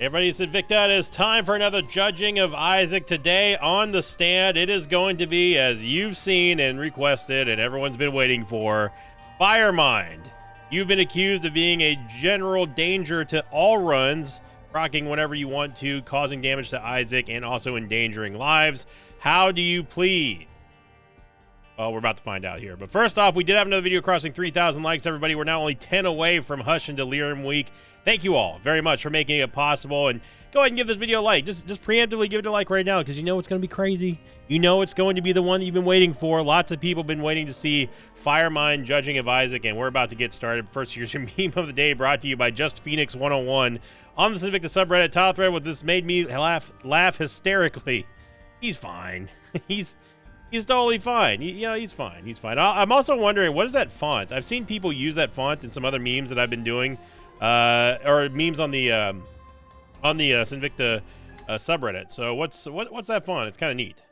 Everybody, it's Invicta. It is time for another judging of Isaac. Today on the stand, it is going to be, as you've seen and requested and everyone's been waiting for, Firemind. You've been accused of being a general danger to all runs, rocking whenever you want to, causing damage to Isaac, and also endangering lives. How do you plead? Well, we're about to find out here. But first off, we did have another video crossing 3,000 likes, everybody. We're now only 10 away from Hush and Delirium Week. Thank you all very much for making it possible. And go ahead and give this video a like. Just preemptively give it a like right now because you know it's going to be crazy. You know it's going to be the one that you've been waiting for. Lots of people have been waiting to see Firemind judging of Isaac, and we're about to get started. First, here's your meme of the day brought to you by Just Phoenix 101 on the Invicta subreddit tile thread. With this made me laugh hysterically. He's fine. He's totally fine. He's fine. He's fine. I'm also wondering, what is that font? I've seen people use that font in some other memes that I've been doing, or memes on the Invicta subreddit. So what's that font? It's kind of neat.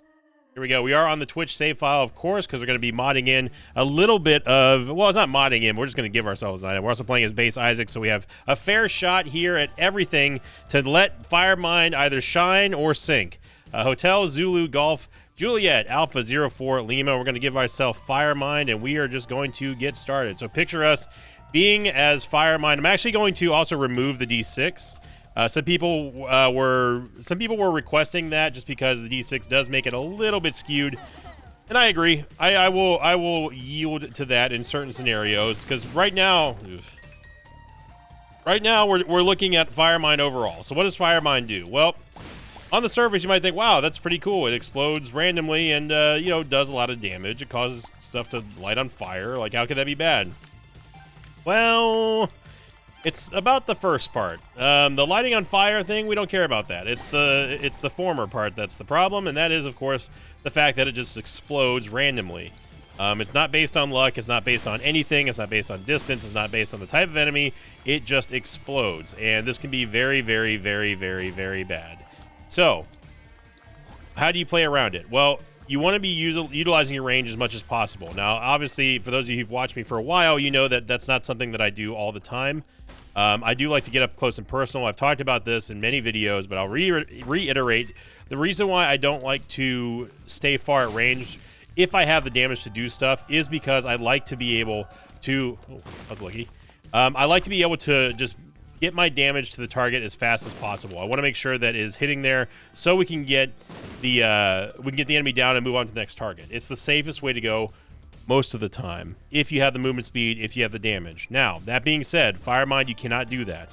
Here we go. We are on the Twitch save file, of course, because we're going to be modding in a little bit of, well, it's not modding in. We're just going to give ourselves an item. We're also playing as base Isaac, so we have a fair shot here at everything to let Firemind either shine or sink. Hotel, Zulu, Golf, Juliet, Alpha 04, Lima. We're going to give ourselves Firemind, and we are just going to get started. So picture us being as Firemind. I'm actually going to also remove the D6. Some people were requesting that just because the D6 does make it a little bit skewed, and I agree. I will yield to that in certain scenarios because right now we're looking at Firemind overall. So what does Firemind do? Well, on the surface, you might think, wow, that's pretty cool. It explodes randomly and, does a lot of damage. It causes stuff to light on fire. Like, how could that be bad? Well, it's about the first part. The lighting on fire thing, we don't care about that. It's the former part that's the problem, and that is, of course, the fact that it just explodes randomly. It's not based on luck. It's not based on anything. It's not based on distance. It's not based on the type of enemy. It just explodes, and this can be very, very, very, very, very bad. So, how do you play around it? Well, you want to be utilizing your range as much as possible. Now, obviously, for those of you who've watched me for a while, you know that that's not something that I do all the time. I do like to get up close and personal. I've talked about this in many videos, but I'll reiterate. The reason why I don't like to stay far at range, if I have the damage to do stuff, is because I like to be able to... Oh, I was lucky. I like to be able to just get my damage to the target as fast as possible. I want to make sure that it is hitting there so we can get the enemy down and move on to the next target. It's the safest way to go most of the time if you have the movement speed, if you have the damage. Now, that being said, Firemind, you cannot do that.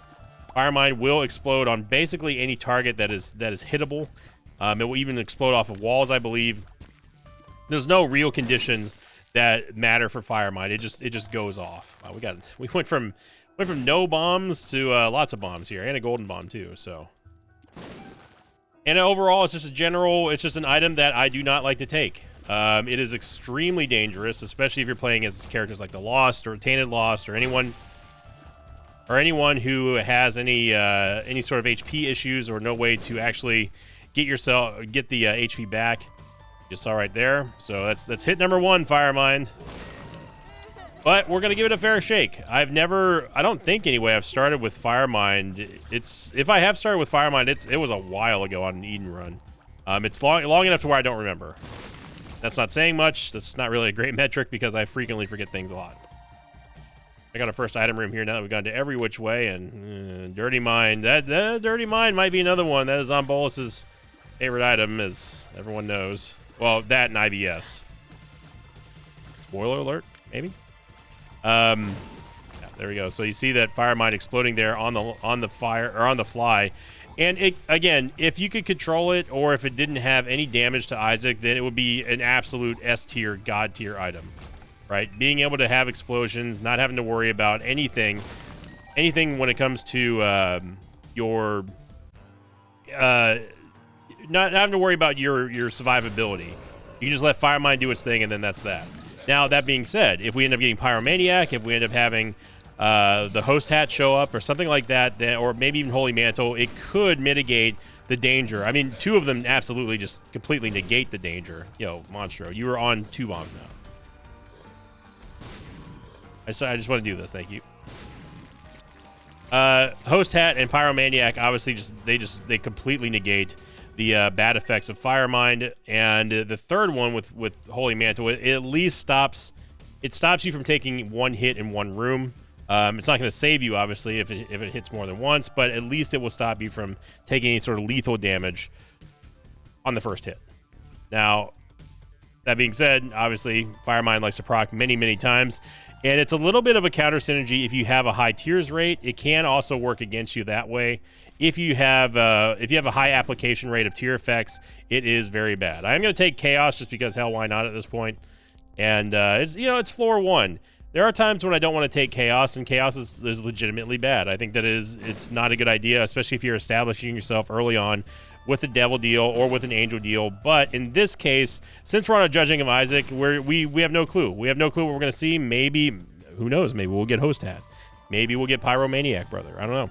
Firemind will explode on basically any target that is hittable. It will even explode off of walls, I believe. There's no real conditions that matter for Firemind. It just goes off. We went from no bombs to lots of bombs here, and a golden bomb too. So, and overall, it's just an item that I do not like to take. It is extremely dangerous, especially if you're playing as characters like the Lost or Tainted Lost or anyone who has any sort of HP issues or no way to actually get the HP back. You saw right there. So that's hit number 1, Firemind. But we're going to give it a fair shake. I don't think anyway, I've started with Firemind. If I have started with Firemind, it was a while ago on an Eden run. It's long enough to where I don't remember. That's not saying much. That's not really a great metric because I frequently forget things a lot. I got a first item room here now that we've gone to every which way, and Dirty Mind. That Dirty Mind might be another one. That is Zombolus's favorite item, as everyone knows. Well, that and IBS. Spoiler alert, maybe? Yeah, there we go. So you see that Firemind exploding there on the fly, and it, again, if you could control it or if it didn't have any damage to Isaac, then it would be an absolute S tier, God tier item, right? Being able to have explosions, not having to worry about anything when it comes to not having to worry about your survivability. You can just let Firemind do its thing, and then that's that. Now, that being said, if we end up getting Pyromaniac, if we end up having the Host Hat show up or something like that, or maybe even Holy Mantle, it could mitigate the danger. I mean, 2 of them absolutely just completely negate the danger. Yo, Monstro, you are on 2 bombs now. I just want to do this, thank you. Host Hat and Pyromaniac obviously they completely negate the bad effects of Firemind, and the third one with Holy Mantle, it at least stops you from taking one hit in one room. It's not going to save you obviously if it hits more than once, but at least it will stop you from taking any sort of lethal damage on the first hit. Now, that being said, obviously Firemind likes to proc many times, and it's a little bit of a counter synergy if you have a high tears rate. It can also work against you that way. If you have a high application rate of tier effects, it is very bad. I'm going to take Chaos just because hell, why not at this point? And it's floor 1. There are times when I don't want to take Chaos, and Chaos is legitimately bad. I think that it's not a good idea, especially if you're establishing yourself early on with a Devil deal or with an Angel deal. But in this case, since we're on a Judging of Isaac, we have no clue. We have no clue what we're going to see. Maybe, who knows? Maybe we'll get Host Hat. Maybe we'll get Pyromaniac Brother. I don't know.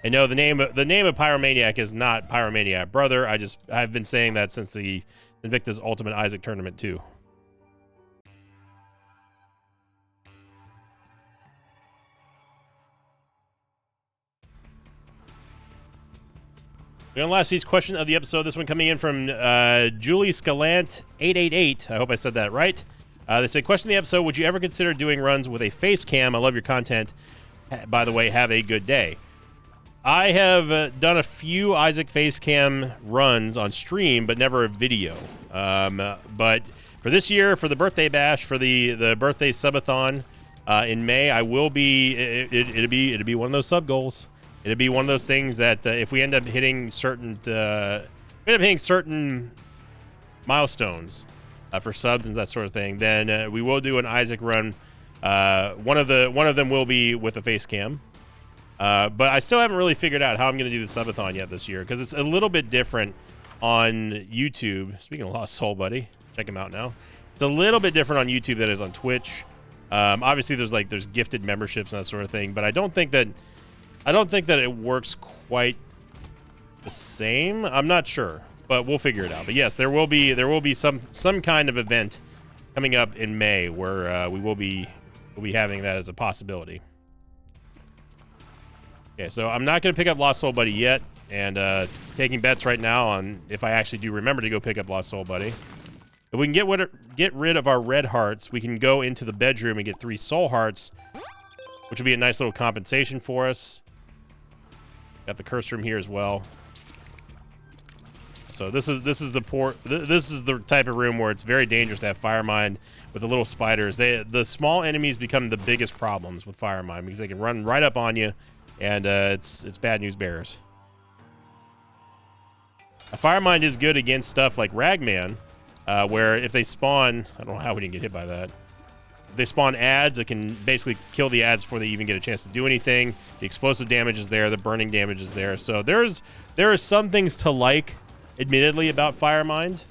I know the name of Pyromaniac is not Pyromaniac Brother. I've been saying that since the Invictus Ultimate Isaac tournament too. We're on last week's question of the episode. This one coming in from Julie Scalant 888. I hope I said that right. They say, question of the episode: would you ever consider doing runs with a face cam? I love your content. By the way, have a good day. I have done a few Isaac Facecam runs on stream, but never a video. But for this year, for the birthday bash, for the birthday subathon in May, I will be. It'll be one of those sub goals. It'll be one of those things that if we end up hitting certain milestones for subs and that sort of thing, then we will do an Isaac run. One of them will be with a face cam. But I still haven't really figured out how I'm going to do the subathon yet this year, because it's a little bit different on YouTube. Speaking of Lost Soul Buddy, check him out now. It's a little bit different on YouTube than it is on Twitch. Obviously, there's gifted memberships and that sort of thing, but I don't think that it works quite the same. I'm not sure, but we'll figure it out. But yes, there will be some kind of event coming up in May where we'll be having that as a possibility. Okay, so I'm not going to pick up Lost Soul Buddy yet, and taking bets right now on if I actually do remember to go pick up Lost Soul Buddy. If we can get rid of our red hearts, we can go into the bedroom and get 3 soul hearts, which will be a nice little compensation for us. Got the curse room here as well. So this is the type of room where it's very dangerous to have Firemind with the little spiders. The small enemies become the biggest problems with Firemind because they can run right up on you. And it's bad news bears. A Firemind is good against stuff like Ragman, where if they spawn, I don't know how we didn't get hit by that. If they spawn ads, it can basically kill the ads before they even get a chance to do anything. The explosive damage is there, the burning damage is there. So there are some things to like, admittedly, about Firemind.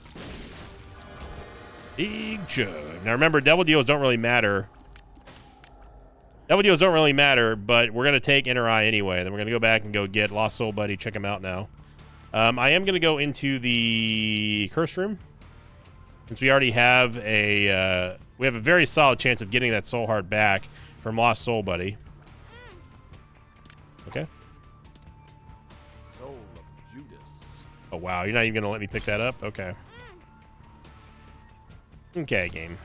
Big chug. Now remember, Devil Deals don't really matter. Devil Deals don't really matter, but we're going to take Inner Eye anyway. Then we're going to go back and go get Lost Soul Buddy. Check him out now. I am going to go into the Curse Room. Since we already have a very solid chance of getting that Soul Heart back from Lost Soul Buddy. Okay. Soul of Judas. Oh, wow. You're not even going to let me pick that up? Okay. Okay, game.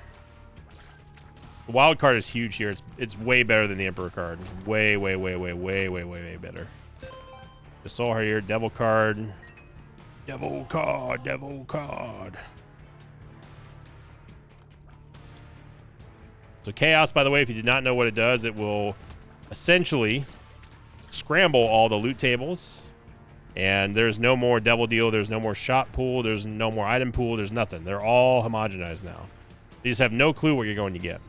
The wild card is huge here. It's way better than the Emperor card. Way better. The Soul Heart here, Devil card. Devil card. So Chaos, by the way, if you did not know what it does, it will essentially scramble all the loot tables. And there's no more Devil Deal. There's no more shop pool. There's no more item pool. There's nothing. They're all homogenized now. You just have no clue what you're going to get.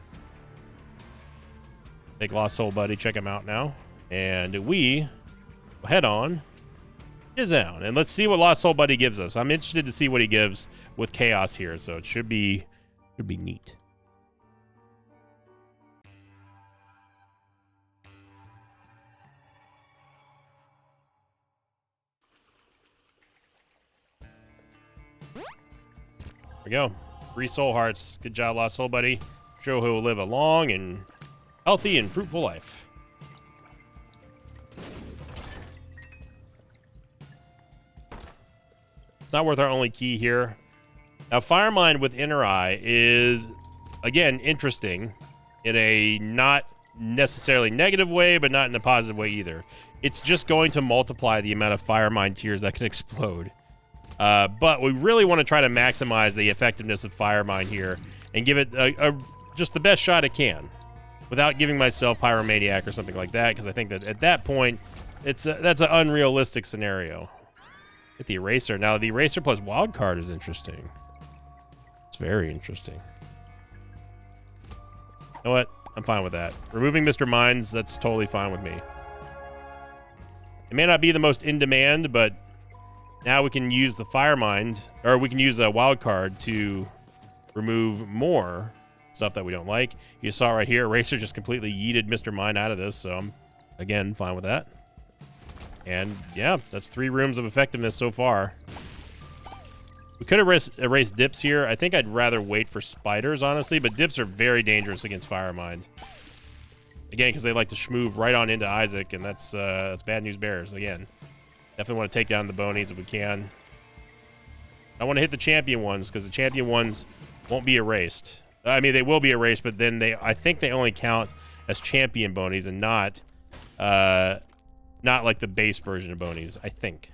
Take Lost Soul Buddy, check him out now. And we will head on down. And let's see what Lost Soul Buddy gives us. I'm interested to see what he gives with Chaos here, so it should be neat. There we go. 3 soul hearts. Good job, Lost Soul Buddy. Sure, he'll live a long and healthy and fruitful life. It's not worth our only key here. Now, Firemind with Inner Eye is, again, interesting in a not necessarily negative way, but not in a positive way either. It's just going to multiply the amount of Firemind tears that can explode. But we really want to try to maximize the effectiveness of Firemind here and give it just the best shot it can without giving myself Pyromaniac or something like that, because I think that at that point, that's an unrealistic scenario. Get the Eraser. Now, the Eraser plus Wild Card is interesting. It's very interesting. You know what? I'm fine with that. Removing Mr. Mines, that's totally fine with me. It may not be the most in demand, but now we can use the Firemind, or we can use a Wild Card to remove more stuff that we don't like. You saw right here, Eraser just completely yeeted Mr. Mine out of this, so I'm, again, fine with that. And, yeah, that's 3 rooms of effectiveness so far. We could erase Dips here. I think I'd rather wait for Spiders, honestly, but Dips are very dangerous against Firemind. Again, because they like to schmoove right on into Isaac, and that's bad news bears, again. Definitely want to take down the Bonies if we can. I want to hit the champion ones, because the champion ones won't be erased. I mean, they will be erased, but then I think they only count as champion Bonies and not like the base version of Bonies, I think.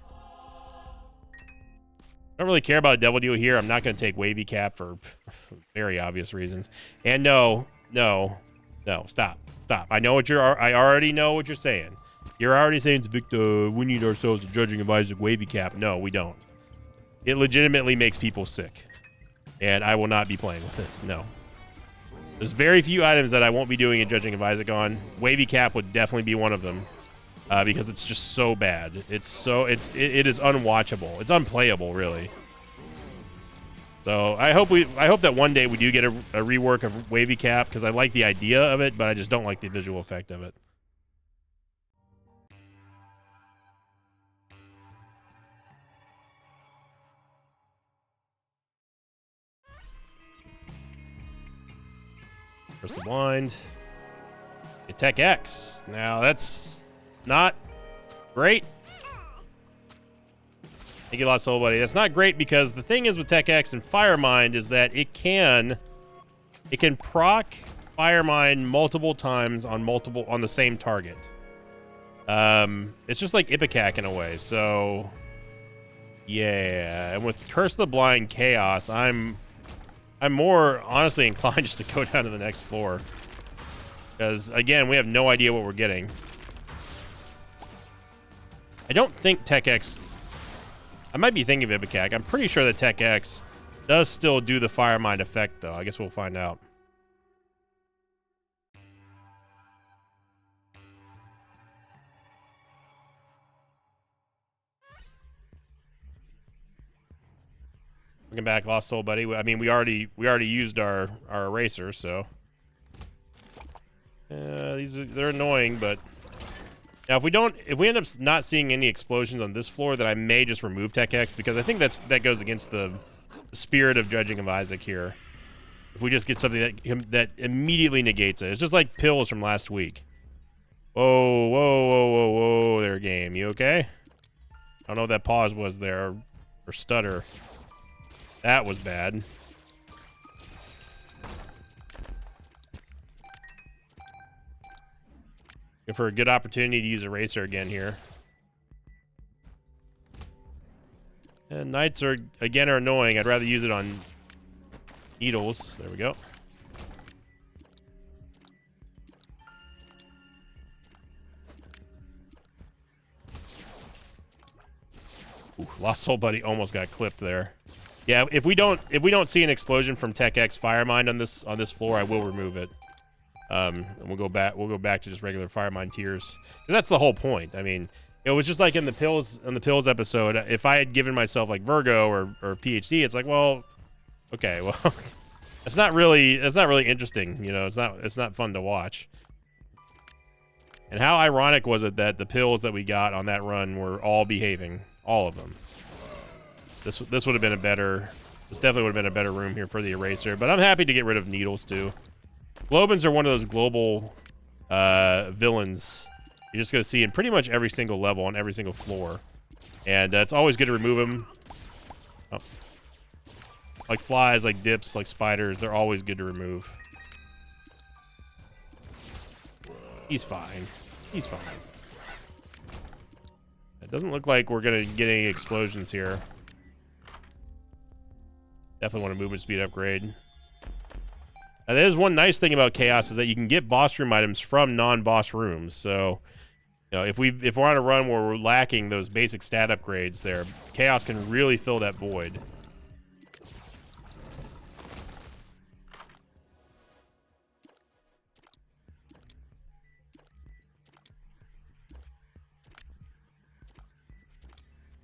I don't really care about a double deal here. I'm not going to take Wavy Cap for very obvious reasons. And no, stop. I already know what you're saying. You're already saying, Victor, we need ourselves a Judging of Isaac Wavy Cap. No, we don't. It legitimately makes people sick. And I will not be playing with it. No. There's very few items that I won't be doing a Judging of Isaac on. Wavy Cap would definitely be one of them. Because it's just so bad. It is unwatchable. It's unplayable, really. So I hope that one day we do get a rework of Wavy Cap, because I like the idea of it, but I just don't like the visual effect of it. First the blind. Tech X. Now that's not great. Thank you a lot, Soul Buddy. That's not great because the thing is with Tech X and Firemind is that it can proc Firemind multiple times on the same target. It's just like Ipecac in a way. So yeah, and with Curse of the Blind Chaos, I'm more honestly inclined just to go down to the next floor. Because again, we have no idea what we're getting. I don't think Tech X... I might be thinking of Ipecac. I'm pretty sure that Tech X does still do the Firemind effect, though. I guess we'll find out. Looking back, Lost Soul Buddy. I mean, we already used our eraser, so... they're annoying, but... Now, if we end up not seeing any explosions on this floor, then I may just remove Tech X, because I think that goes against the spirit of Judging of Isaac here. If we just get something that immediately negates it. It's just like pills from last week. Whoa there, game. You okay? I don't know what that pause was there, or stutter. That was bad. For a good opportunity to use Eraser again here. And Knights are annoying. I'd rather use it on Needles. There we go. Ooh, Lost Soul Buddy almost got clipped there. Yeah, if we don't see an explosion from Tech X Firemind on this floor, I will remove it. And we'll go back to just regular Firemind tears. Because that's the whole point. I mean, it was just like in the pills episode. If I had given myself like Virgo or PhD, it's like, well, okay, well, it's not really interesting. You know, it's not fun to watch. And how ironic was it that the pills that we got on that run were all behaving, all of them. This would have been this definitely would have been a better room here for the eraser. But I'm happy to get rid of Needles too. Globins are one of those global villains you're just going to see in pretty much every single level on every single floor. And it's always good to remove them. Oh. Like flies, like dips, like spiders, they're always good to remove. He's fine. He's fine. It doesn't look like we're gonna get any explosions here. Definitely want a movement speed upgrade. Now, that is one nice thing about Chaos is that you can get boss room items from non-boss rooms. So, you know, if we're on a run where we're lacking those basic stat upgrades there, Chaos can really fill that void.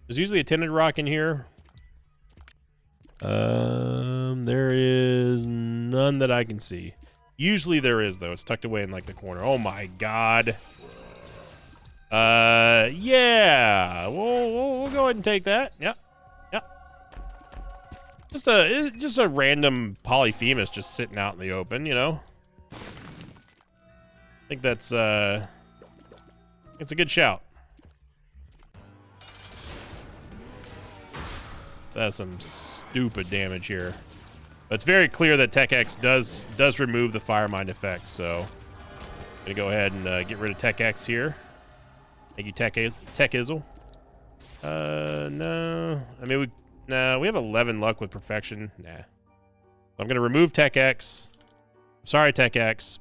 There's usually a tinted rock in here. There is none that I can see. Usually there is, though. It's tucked away in, like, the corner. Oh, my God. Yeah. We'll go ahead and take that. Yep. Yep. Just a random Polyphemus just sitting out in the open, you know? I think that's, it's a good shout. That's some stupid damage here. But it's very clear that Tech X does remove the Fire Mind effect, so I'm gonna go ahead and get rid of Tech X here. Thank you, Tech Izzle. No. I mean, we have 11 luck with perfection. Nah. I'm gonna remove Tech X. Sorry, Tech X.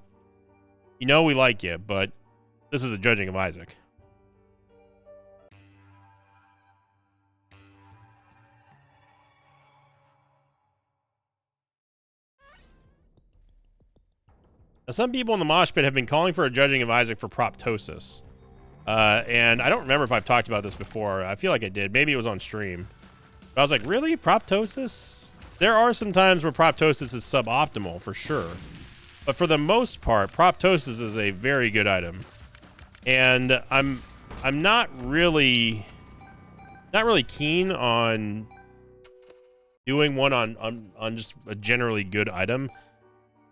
You know we like you, but this is a Judging of Isaac. Now, some people in the mosh pit have been calling for a Judging of Isaac for Proptosis. And I don't remember if I've talked about this before. I feel like I did. Maybe it was on stream. But I was like, really? Proptosis? There are some times where Proptosis is suboptimal, for sure. But for the most part, Proptosis is a very good item. And I'm not really keen on doing one on just a generally good item.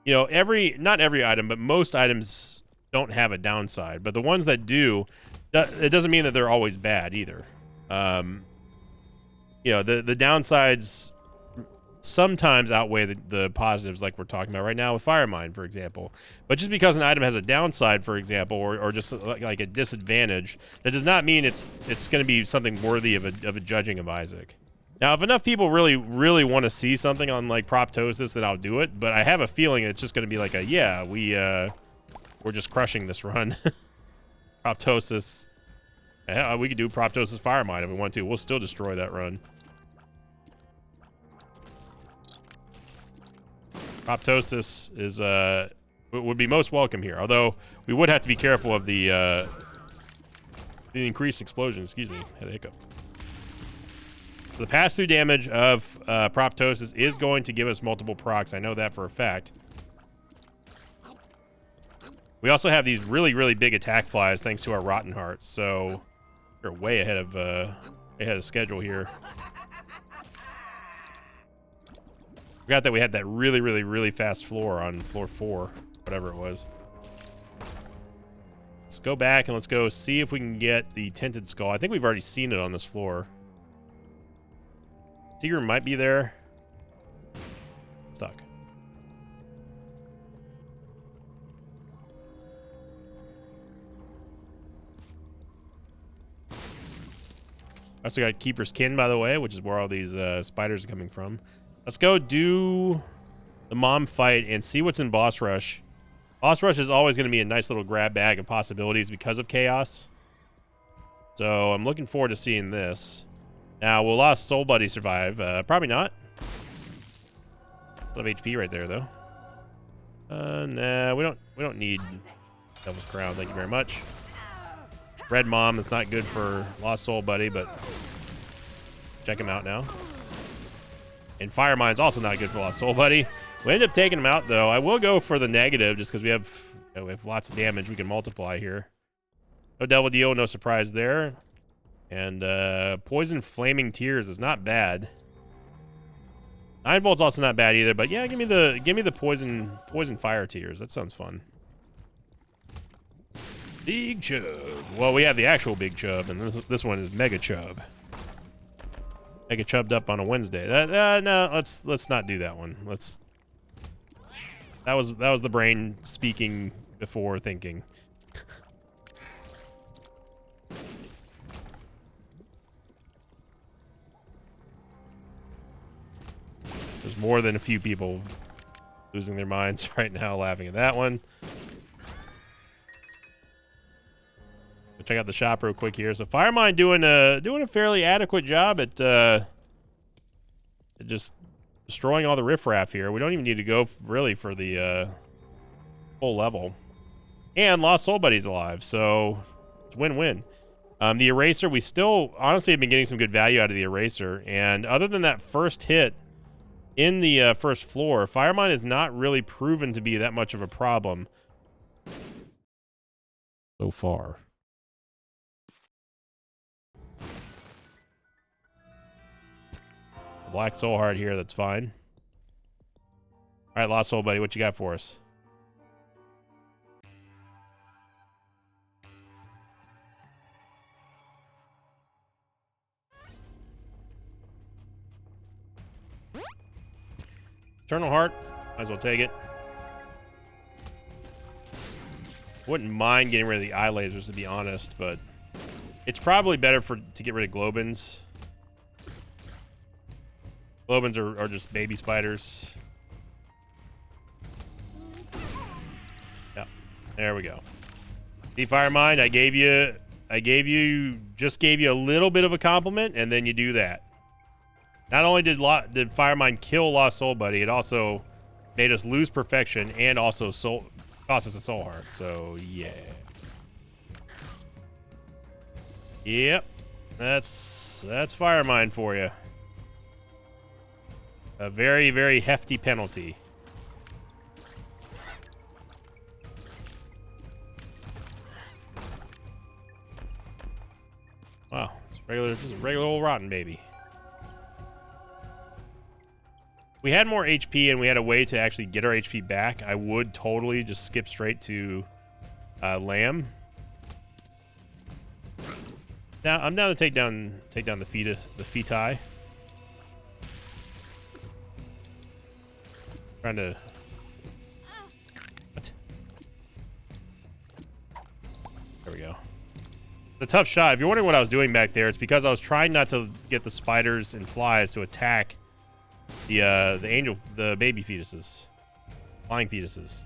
You know, not every item, but most items don't have a downside. But the ones that do, it doesn't mean that they're always bad either. You know, the downsides sometimes outweigh the positives, like we're talking about right now with Firemind, for example. But just because an item has a downside, for example, or just like a disadvantage, that does not mean it's going to be something worthy of a Judging of Isaac. Now, if enough people really want to see something on, like, Proptosis, then I'll do it. But I have a feeling it's just going to be like we're just crushing this run. Proptosis. Yeah, we could do Proptosis Firemind if we want to. We'll still destroy that run. Proptosis is, would be most welcome here. Although, we would have to be careful of the increased explosion. Excuse me. Had a hiccup. The pass-through damage of Proptosis is going to give us multiple procs. I know that for a fact. We also have these really big attack flies thanks to our Rotten Heart, so we're way ahead of schedule here. Forgot that we had that really fast floor on floor 4, whatever it was. Let's go back and let's go see if we can get the Tinted Skull. I think we've already seen it on this floor. Tigger might be there. Stuck. I also got Keeper's Kin, by the way, which is where all these spiders are coming from. Let's go do the mom fight and see what's in Boss Rush. Boss Rush is always going to be a nice little grab bag of possibilities because of Chaos. So I'm looking forward to seeing this. Now, will Lost Soul Buddy survive? Probably not. A lot of HP right there, though. Nah, we don't need Devil's Crown. Thank you very much. Red Mom is not good for Lost Soul Buddy, but check him out now. And Fire Mind's also not good for Lost Soul Buddy. We end up taking him out, though. I will go for the negative just because we have lots of damage we can multiply here. No Devil Deal, no surprise there. And Poison Flaming Tears is not bad. 9 volts also not bad either, but yeah, give me the poison fire tears. That sounds fun. Big Chub. Well, we have the actual Big Chub, and this one is Mega Chub. I get chubbed up on a Wednesday. No, let's not do that one. That was the brain speaking before thinking. There's more than a few people losing their minds right now laughing at that one. Check out the shop real quick here. So Firemind doing a fairly adequate job at just destroying all the riffraff here. We don't even need to go really for the full level. And Lost Soul Buddy's alive, so it's win-win. The Eraser, we still honestly have been getting some good value out of the Eraser, and other than that first hit in the first floor, Firemind has not really proven to be that much of a problem so far. Black Soul Heart here, that's fine. All right, Lost Soul Buddy, what you got for us? Eternal Heart, might as well take it. Wouldn't mind getting rid of the eye lasers, to be honest, but it's probably better to get rid of Globins. Globins are just baby spiders. Yeah, there we go. See, Firemind, I gave you a little bit of a compliment, and then you do that. Not only did Firemind kill Lost Soul Buddy, it also made us lose perfection and also cost us a soul heart. So yeah. Yep, that's Firemind for you. A very, very hefty penalty. Wow, just a regular old rotten baby. If we had more HP and we had a way to actually get our HP back, I would totally just skip straight to Lamb. Now I'm down to take down the Feti. Trying to... What? There we go. The tough shot. If you're wondering what I was doing back there, it's because I was trying not to get the spiders and flies to attack the baby fetuses. Flying fetuses.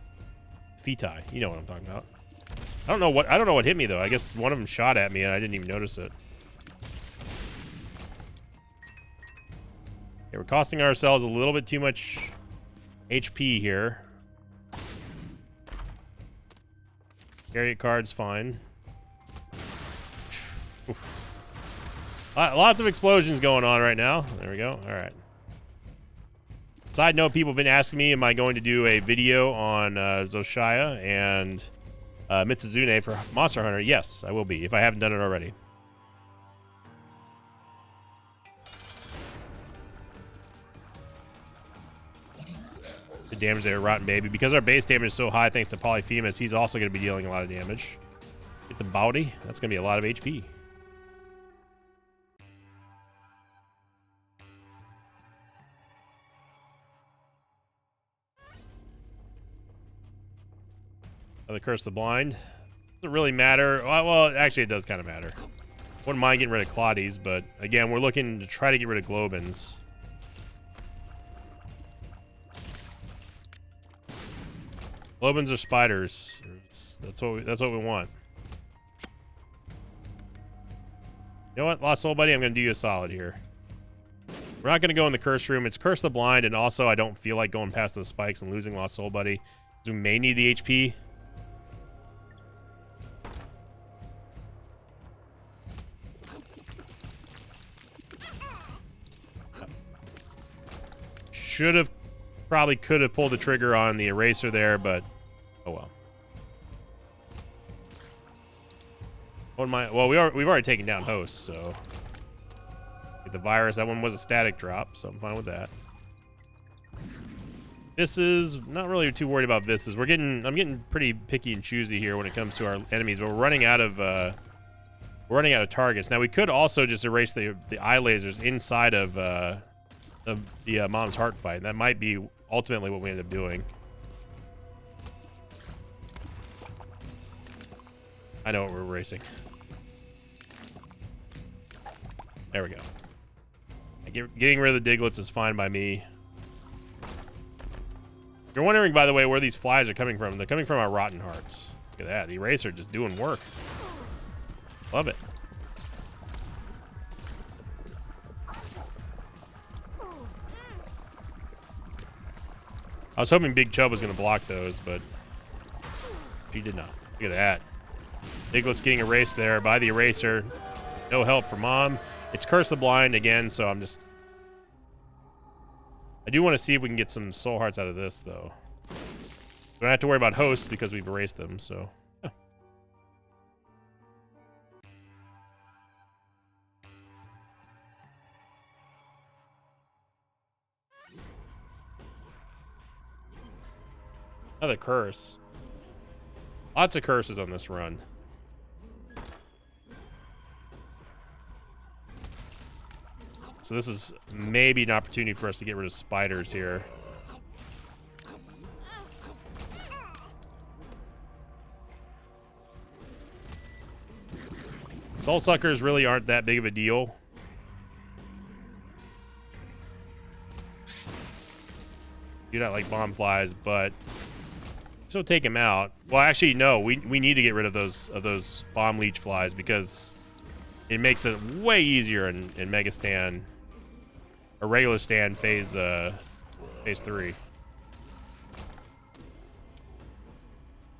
Feti. You know what I'm talking about. I don't know what hit me though. I guess one of them shot at me and I didn't even notice it. Okay, we're costing ourselves a little bit too much HP here. Chariot card's fine. Oof. Lots of explosions going on right now. There we go. All right. Side note, people have been asking me, am I going to do a video on Zoshia and Mitsuzune for Monster Hunter? Yes, I will be, if I haven't done it already. The damage there, Rotten Baby. Because our base damage is so high thanks to Polyphemus, he's also going to be dealing a lot of damage. Get the Bowdy. That's going to be a lot of HP. The Curse of the Blind. Doesn't really matter. Well, actually, it does kind of matter. Wouldn't mind getting rid of Claudies, but again, we're looking to try to get rid of Globins. Globins are spiders. That's what we want. You know what, Lost Soul Buddy? I'm going to do you a solid here. We're not going to go in the Curse Room. It's Curse the Blind, and also I don't feel like going past those spikes and losing Lost Soul Buddy. We may need the HP. Probably could have pulled the trigger on the Eraser there, but oh well. Well, we've already taken down Host, so get the virus. That one was a static drop, so I'm fine with that. This is not really too worried about this. I'm getting pretty picky and choosy here when it comes to our enemies, but we're running out of We're running out of targets. Now, we could also just erase the eye lasers inside of the Mom's Heart fight. That might be ultimately what we end up doing. I know what we're erasing. There we go. Getting rid of the Diglets is fine by me. If you're wondering, by the way, where these flies are coming from, they're coming from our Rotten Hearts. Look at that. The eraser just doing work. Love it. I was hoping Big Chub was going to block those, but she did not. Look at that. Diglet's getting erased there by the eraser. No help for Mom. It's Curse the Blind again, so I'm just... I do want to see if we can get some soul hearts out of this, though. We don't have to worry about hosts because we've erased them, so... Yeah. Another curse. Lots of curses on this run. So this is maybe an opportunity for us to get rid of spiders here. Soul Suckers really aren't that big of a deal. Do not like bomb flies, but still take them out. Well, actually, no. We need to get rid of those bomb leech flies because it makes it way easier in Mega Stand. A regular stand phase 3.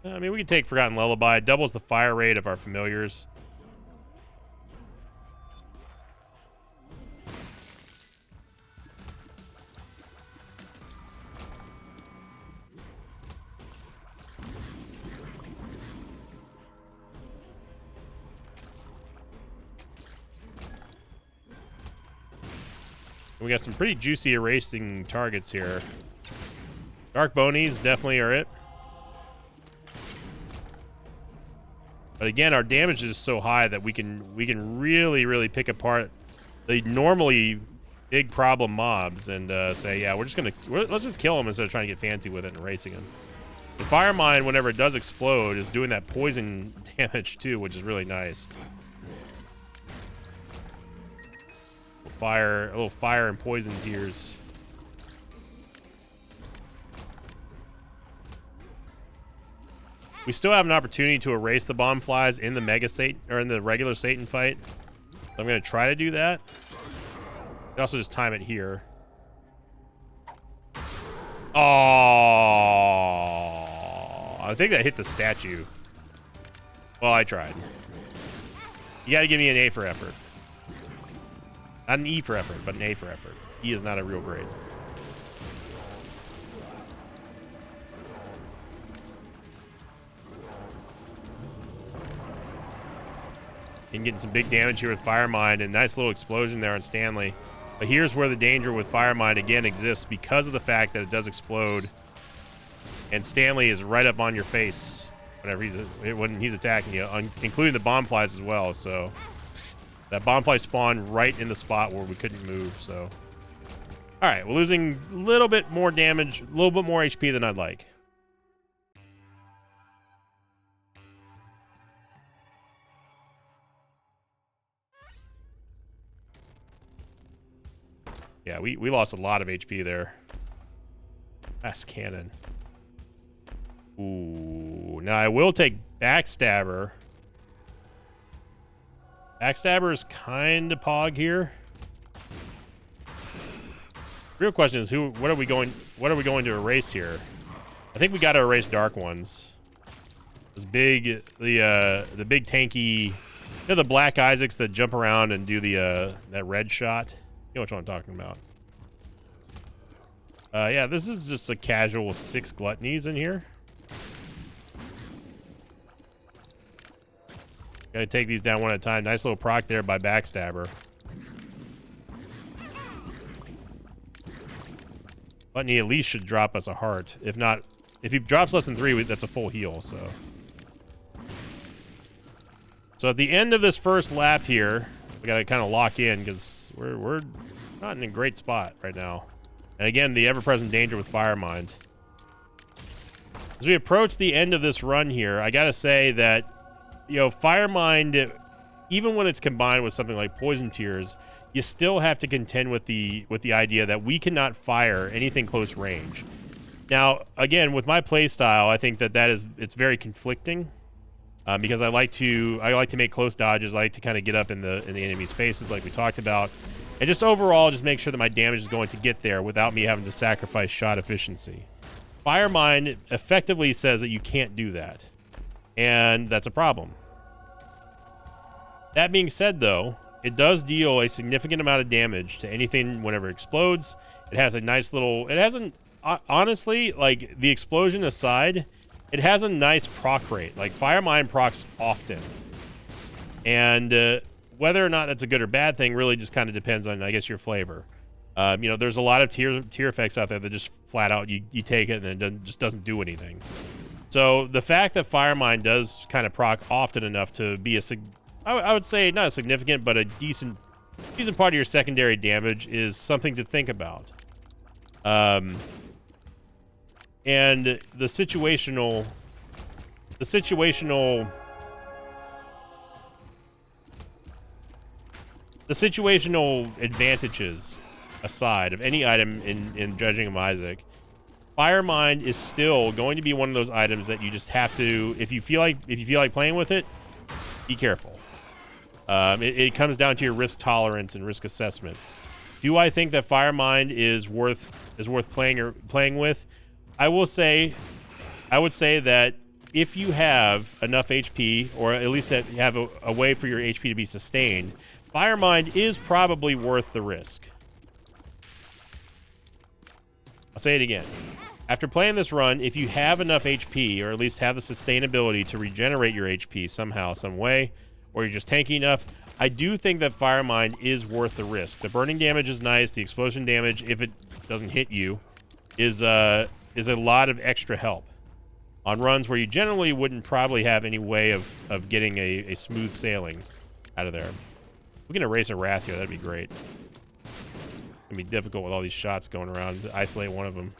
I mean, we could take Forgotten Lullaby. It doubles the fire rate of our familiars. We got some pretty juicy erasing targets here. Dark Bonies definitely are it. But again, our damage is so high that we can really pick apart the normally big problem mobs and say, yeah, let's just kill them instead of trying to get fancy with it and erasing them. The Fire Mine, whenever it does explode, is doing that poison damage too, which is really nice. A little fire and poison tears. We still have an opportunity to erase the bomb flies in the Mega Satan or in the regular Satan fight. So I'm gonna try to do that. You also just time it here. Oh, I think that hit the statue. Well, I tried. You gotta give me an A for effort. Not an E for effort, but an A for effort. E is not a real grade. And getting some big damage here with Fire Mine, and nice little explosion there on Stanley. But here's where the danger with Fire Mine again exists because of the fact that it does explode. And Stanley is right up on your face when he's attacking you, including the bomb flies as well, so... That bomb fly spawned right in the spot where we couldn't move, so... Alright, we're losing a little bit more damage, a little bit more HP than I'd like. Yeah, we lost a lot of HP there. Fast cannon. Ooh, now I will take Backstabber. Backstabber is kind of pog here. Real question is what are we going to erase here? I think we got to erase Dark Ones. This big the big tanky, you know, the Black Isaacs that jump around and do the that red shot. You know which one I'm talking about. Yeah, this is just a casual 6 gluttonies in here. Gotta take these down one at a time. Nice little proc there by Backstabber. Gluttony at least should drop us a heart. If not, if he drops less than 3, that's a full heal, so So at the end of this first lap here, we got to kind of lock in because we're not in a great spot right now. And again, the ever-present danger with Firemind. As we approach the end of this run here, I got to say that, you know, Firemind, even when it's combined with something like Poison Tears, you still have to contend with the idea that we cannot fire anything close range. Now, again, with my play style, I think it's very conflicting. Because I like to make close dodges. I like to kind of get up in the enemy's faces, like we talked about, and just overall just make sure that my damage is going to get there without me having to sacrifice shot efficiency. Firemind effectively says that you can't do that, and that's a problem. That being said, though, it does deal a significant amount of damage to anything whenever it explodes. It has a nice little. It hasn't honestly, like, the explosion aside. It has a nice proc rate. Like, Firemind procs often. And whether or not that's a good or bad thing really just kind of depends on, I guess, your flavor. You know, there's a lot of tier effects out there that just flat out, you take it and it just doesn't do anything. So the fact that Firemind does kind of proc often enough to be I would say not a significant, but a decent part of your secondary damage is something to think about. And the situational advantages aside of any item in Judging of Isaac, Firemind is still going to be one of those items that you just have to, if you feel like playing with it, be careful. It comes down to your risk tolerance and risk assessment. Do I think that Firemind is worth playing with? I would say that if you have enough HP, or at least that you have a way for your HP to be sustained, Firemind is probably worth the risk. I'll say it again. After playing this run, if you have enough HP, or at least have the sustainability to regenerate your HP somehow, some way, or you're just tanky enough, I do think that Firemind is worth the risk. The burning damage is nice. The explosion damage, if it doesn't hit you, is a lot of extra help on runs where you generally wouldn't probably have any way of getting a smooth sailing out of there. We can erase a Wrath here. That'd be great. It'd be difficult with all these shots going around to isolate one of them.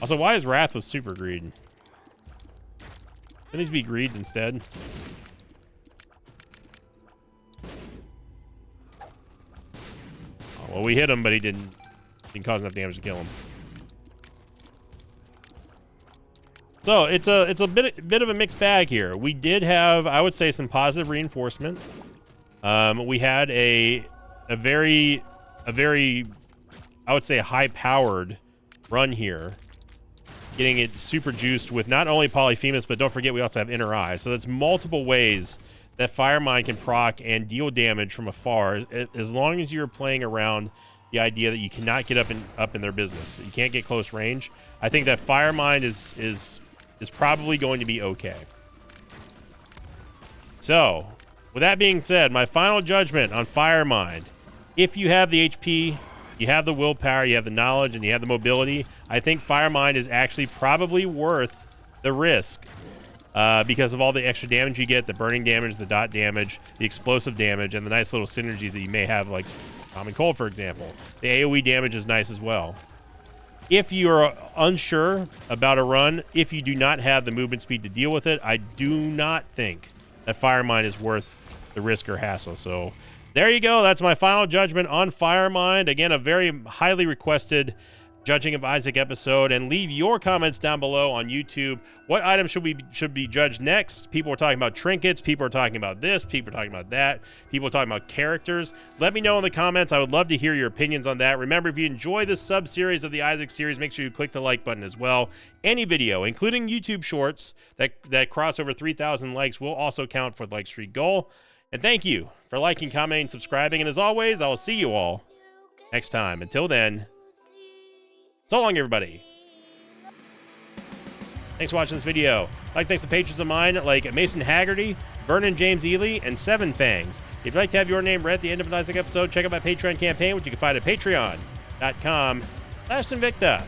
Also, why is Wrath with Super Greed? Can these be Greeds instead? Oh, well, we hit him, but he didn't cause enough damage to kill him. So it's a bit of a mixed bag here. We did have, I would say, some positive reinforcement. We had a very, I would say, high-powered run here, getting it super juiced with not only Polyphemus, but don't forget we also have Inner Eye. So that's multiple ways that Firemind can proc and deal damage from afar, as long as you're playing around the idea that you cannot get up in their business. You can't get close range. I think that Firemind is probably going to be okay. So, with that being said, my final judgment on Firemind: if you have the HP, you have the willpower, you have the knowledge, and you have the mobility, I think Firemind is actually probably worth the risk, because of all the extra damage you get, the burning damage, the dot damage, the explosive damage, and the nice little synergies that you may have, like Common Cold, for example. The AoE damage is nice as well. If you're unsure about a run, if you do not have the movement speed to deal with it, I do not think that Firemind is worth the risk or hassle. So there you go. That's my final judgment on Firemind. Again, a very highly requested Judging of Isaac episode, and leave your comments down below on YouTube. What items should be judged next? People are talking about trinkets. People are talking about this. People are talking about that. People are talking about characters. Let me know in the comments. I would love to hear your opinions on that. Remember, if you enjoy this sub-series of the Isaac series, make sure you click the like button as well. Any video, including YouTube shorts that cross over 3,000 likes, will also count for the like streak goal. And thank you for liking, commenting, subscribing. And as always, I will see you all next time. Until then, so long, everybody. Thanks for watching this video. Thanks to patrons of mine like Mason Haggerty, Vernon James Ely, and Seven Fangs. If you'd like to have your name read at the end of an Isaac episode, check out my Patreon campaign, which you can find at patreon.com/Sinvicta.